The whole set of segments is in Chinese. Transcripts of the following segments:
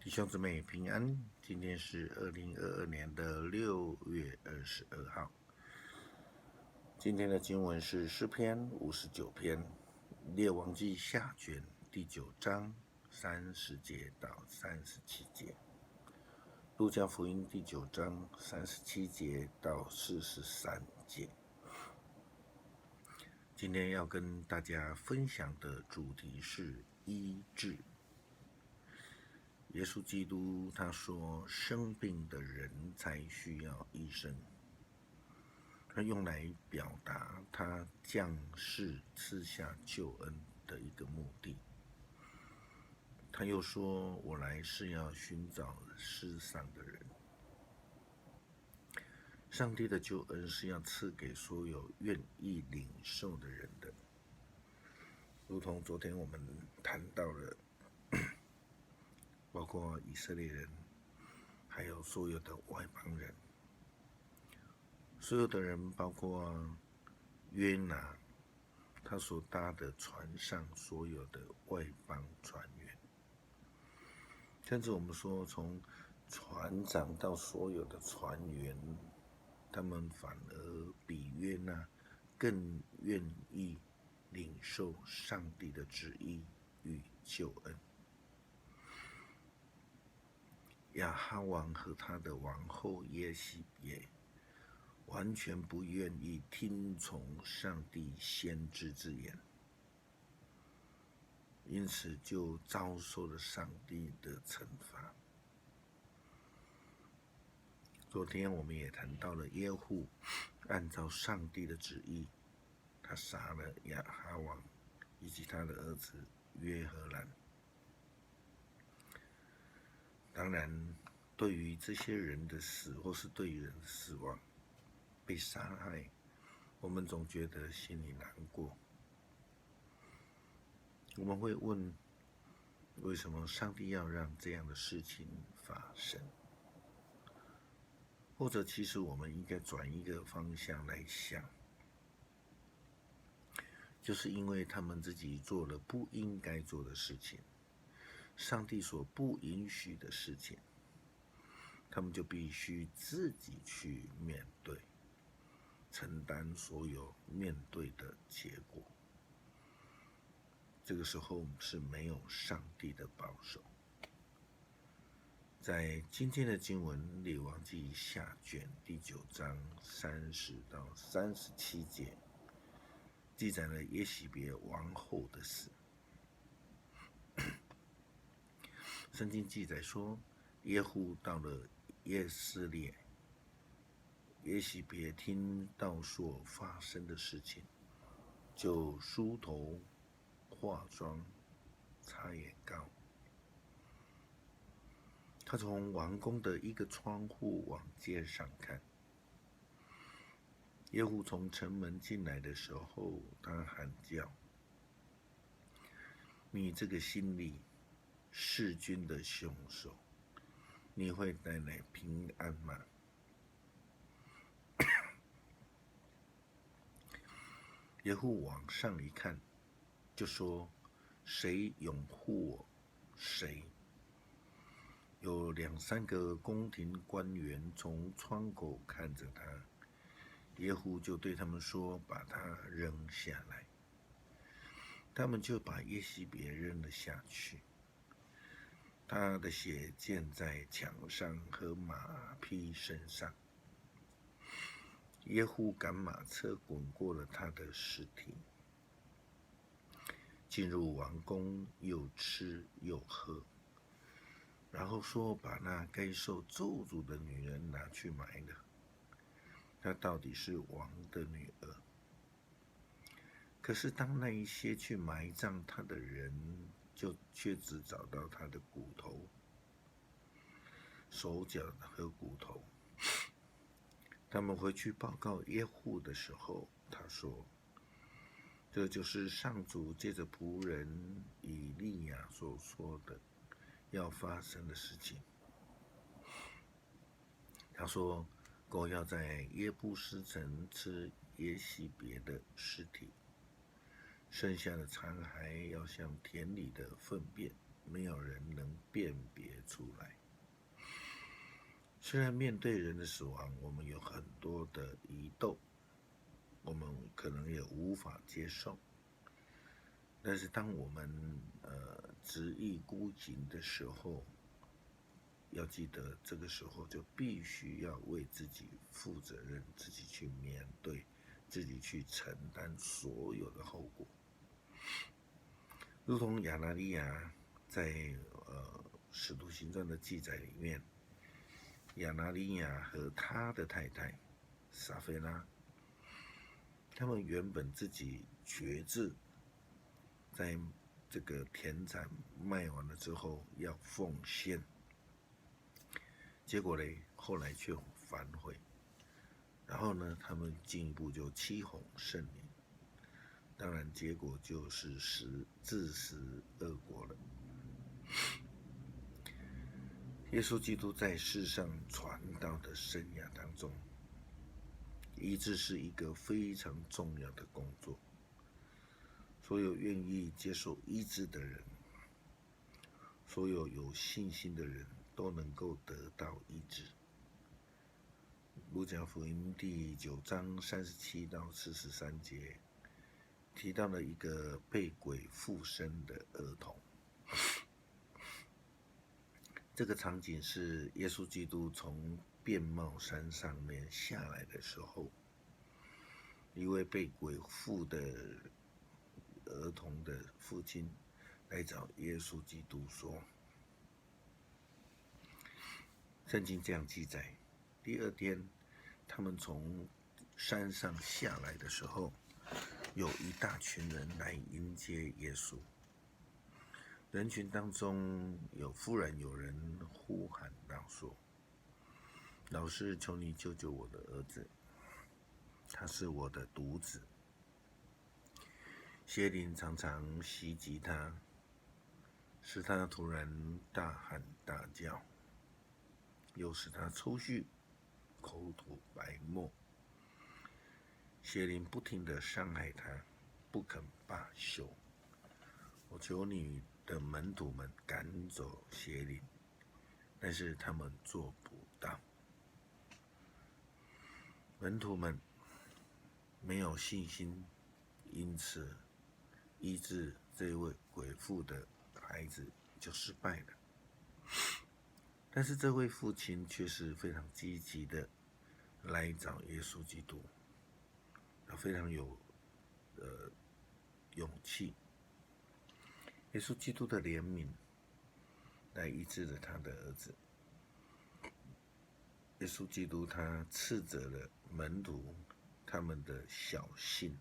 弟兄姊妹平安，今天是2022年的6月22号。今天的经文是诗篇59篇，列王记下卷第9章30节到37节，路加福音第9章37节到43节。今天要跟大家分享的主题是医治。耶稣基督他说，生病的人才需要医生，他用来表达他降世赐下救恩的一个目的。他又说，我来是要寻找失丧的人。上帝的救恩是要赐给所有愿意领受的人的，如同昨天我们谈到了包括以色列人，还有所有的外邦人，所有的人，包括约拿他所搭的船上所有的外邦船员，甚至我们说从船长到所有的船员，他们反而比约拿更愿意领受上帝的旨意与救恩。亚哈王和他的王后耶洗别完全不愿意听从上帝先知之言，因此就遭受了上帝的惩罚。昨天我们也谈到了耶户按照上帝的旨意，他杀了亚哈王以及他的儿子约荷兰。当然，对于这些人的死，或是对于人的死亡、被杀害，我们总觉得心里难过。我们会问，为什么上帝要让这样的事情发生？或者其实我们应该转一个方向来想，就是因为他们自己做了不应该做的事情，上帝所不允许的事情，他们就必须自己去面对，承担所有面对的结果。这个时候是没有上帝的保守。在今天的经文列王记下卷第9章30到37节，记载了耶洗别王后的死。圣经记载说，耶户到了耶斯列，耶洗别听到所发生的事情，就梳头、化妆、擦眼膏。他从王宫的一个窗户往街上看。耶户从城门进来的时候，他喊叫：“你这个心里弑君的凶手，你会带来平安吗？”耶户往上一看，就说：“谁拥护我，谁？”有2、3个宫廷官员从窗口看着他，耶户就对他们说：“把他扔下来。”他们就把耶洗别扔了下去，他的血溅在墙上和马匹身上。耶户赶马车滚过了他的尸体，进入王宫，又吃又喝，然后说把那该受咒诅的女人拿去埋了。她到底是王的女儿。可是当那一些去埋葬她的人，却只找到她的骨头、手脚和骨头。他们回去报告耶户的时候，他说：“这就是上主借着仆人以利亚所说的要发生的事情。”他说：“狗要在耶布斯城吃耶洗别的尸体，剩下的残骸要像田里的粪便，没有人能辨别出来。”虽然面对人的死亡，我们有很多的疑窦，我们可能也无法接受，但是当我们执意孤行的时候，要记得这个时候就必须要为自己负责任，自己去面对，自己去承担所有的后果。如同亚拿尼亚在使徒行传的记载里面，亚拿尼亚和他的太太撒菲拉，他们原本自己决志，在这个田产卖完了之后要奉献，结果呢，后来却反悔，然后呢，他们进一步就欺哄圣灵，当然结果就是自食恶果了。耶稣基督在世上传道的生涯当中，医治是一个非常重要的工作。所有愿意接受医治的人，所有有信心的人都能够得到医治。路加福音第9章37到43节提到了一个被鬼附身的儿童。这个场景是耶稣基督从变貌山上面下来的时候，一位被鬼附的儿童的父亲来找耶稣基督说，圣经这样记载，第二天他们从山上下来的时候，有一大群人来迎接耶稣。人群当中忽然有人呼喊道说，老师，求你救救我的儿子，他是我的独子，邪灵常常袭击他，使他突然大喊大叫，又使他抽搐，口吐白沫，邪灵不停地伤害他，不肯罢休。我求你的门徒们赶走邪灵，但是他们做不到。门徒们没有信心，因此医治这位鬼附的孩子就失败了。但是这位父亲却是非常积极的来找耶稣基督，他非常有勇气。耶稣基督的怜悯来医治了他的儿子。耶稣基督他斥责了门徒他们的小信。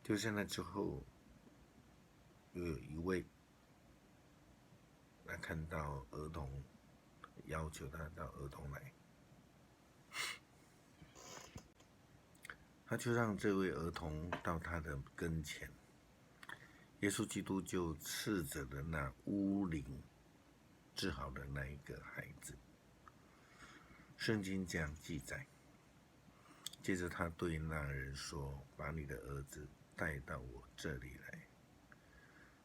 就在那之后，又有一位来看到儿童，要求他到儿童来，他就让这位儿童到他的跟前。耶稣基督就斥责了那污灵治好的那一个孩子。圣经这样记载，接着他对那人说，把你的儿子带到我这里来。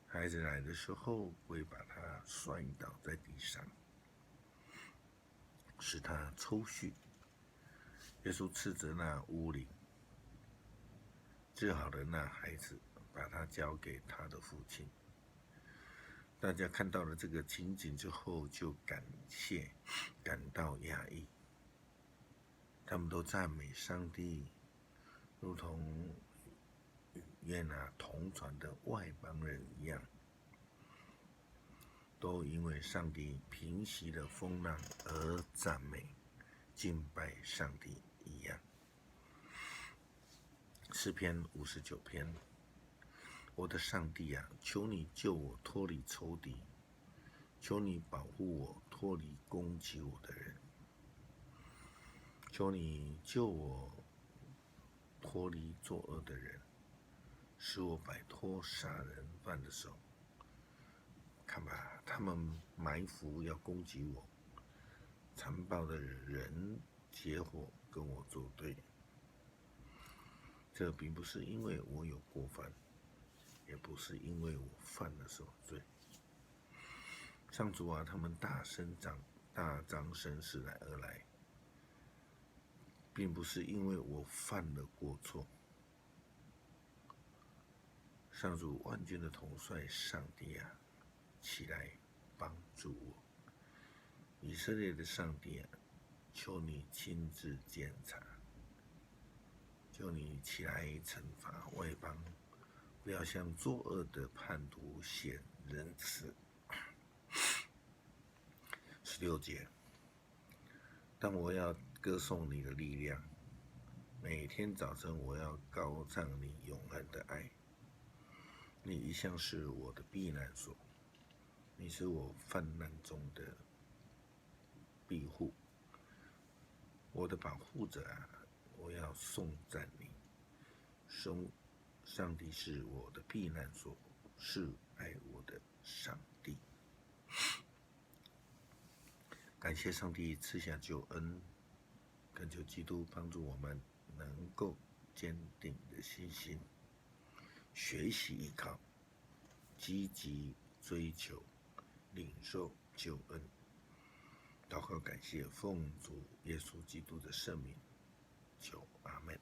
孩子来的时候，会把他摔倒在地上，使他抽搐。耶稣斥责那污灵，治好了那孩子，把他交给他的父亲。大家看到了这个情景之后，就感到压抑。他们都赞美上帝，如同约拿同船的外邦人一样，都因为上帝平息了风浪而赞美、敬拜上帝一样。诗篇59篇，我的上帝啊，求你救我脱离仇敌，求你保护我脱离攻击我的人，求你救我脱离作恶的人，使我摆脱杀人犯的手。看吧，他们埋伏要攻击我，残暴的人结伙跟我作对。这并不是因为我有过犯，也不是因为我犯了什么罪。上主啊，他们大声大张声势来而来，并不是因为我犯了过错。上主万军的统帅上帝啊，起来帮助我！以色列的上帝啊，求你亲自检查，求你起来惩罚外邦，不要向作恶的叛徒显仁慈。16节，但我要歌颂你的力量，每天早晨我要高唱你永恒的爱。你一向是我的避难所，你是我患难中的庇护，我的保护者啊，我要颂赞你。上帝是我的避难所，是爱我的上帝。感谢上帝赐下救恩，恳求基督帮助我们能够坚定的信心，学习依靠，积极追求，领受救恩。祷告感谢奉主耶稣基督的圣名，求阿们。